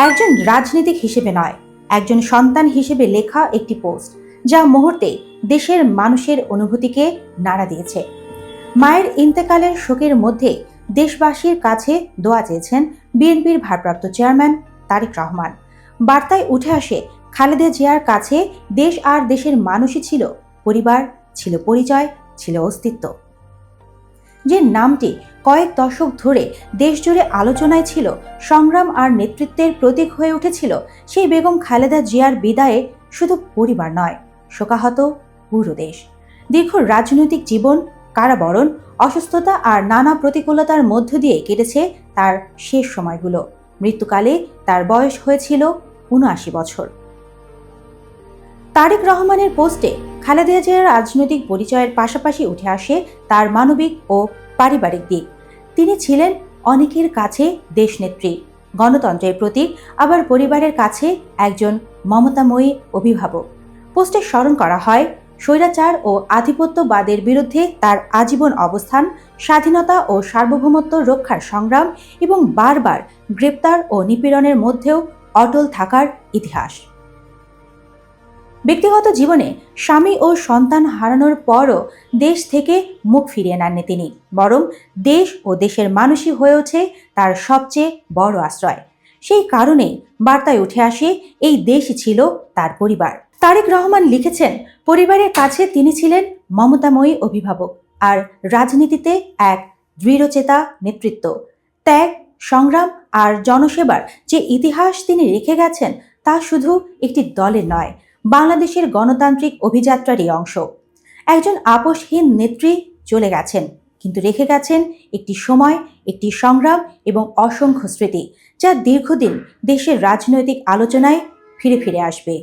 একজন রাজনীতিক হিসেবে নয়, একজন সন্তান হিসেবে লেখা একটি পোস্ট যা মুহূর্তে দেশের মানুষের অনুভূতিকে নাড়া দিয়েছে। মায়ের ইন্তেকালের শোকের মধ্যে দেশবাসীর কাছে দোয়া চেয়েছেন বিএনপির ভারপ্রাপ্ত চেয়ারম্যান তারেক রহমান। বার্তায় উঠে আসে, খালেদা জিয়ার কাছে দেশ আর দেশের মানুষই ছিল পরিবার, ছিল পরিচয়, ছিল অস্তিত্ব। যে নামটি কয়েক দশক ধরে দেশজুড়ে আলোচনায় ছিল, সংগ্রাম আর নেতৃত্বের প্রতীক হয়ে উঠেছিল, সেই বেগম খালেদা জিয়ার বিদায়ে শুধু পরিবার নয়, শোকাহত পুরো দেশ। দীর্ঘ রাজনৈতিক জীবন, কারাবরণ, অসুস্থতা আর নানা প্রতিকূলতার মধ্য দিয়ে কেটেছে তার শেষ সময়গুলো। মৃত্যুকালে তার বয়স হয়েছিল ৭৯ বছর। তারেক রহমানের পোস্টে খালেদা জিয়ার রাজনৈতিক পরিচয়ের পাশাপাশি উঠে আসে তার মানবিক ও পারিবারিক দিক। তিনি ছিলেন অনেকের কাছে দেশনেত্রী, গণতন্ত্রের প্রতীক, আবার পরিবারের কাছে একজন মমতাময়ী অভিভাবক। পোস্টে স্মরণ করা হয় স্বৈরাচার ও আধিপত্যবাদের বিরুদ্ধে তার আজীবন অবস্থান, স্বাধীনতা ও সার্বভৌমত্ব রক্ষার সংগ্রাম এবং বারবার গ্রেপ্তার ও নিপীড়নের মধ্যেও অটল থাকার ইতিহাস। ব্যক্তিগত জীবনে স্বামী ও সন্তান হারানোর পরও দেশ থেকে মুখ ফিরিয়ে নেননি তিনি, বরং দেশ ও দেশের মানুষই হয়ে ওঠে তার সবচেয়ে বড় আশ্রয়। সেই কারণেই বার্তায় উঠে আসে, এই দেশই ছিল তার পরিবার। তারেক রহমান লিখেছেন, পরিবারের কাছে তিনি ছিলেন মমতাময়ী অভিভাবক, আর রাজনীতিতে এক দৃঢ়চেতা নেতৃত্ব। ত্যাগ, সংগ্রাম আর জনসেবার যে ইতিহাস তিনি রেখে গেছেন, তা শুধু একটি দলের নয়, বাংলাদেশের গণতান্ত্রিক অভিযাত্রারই অংশ। একজন আপোষহীন নেত্রী চলে গেছেন, কিন্তু রেখে গেছেন একটি সময়, একটি সংগ্রাম এবং অসংখ্য স্মৃতি, যা দীর্ঘদিন দেশের রাজনৈতিক আলোচনায় ফিরে ফিরে আসবে।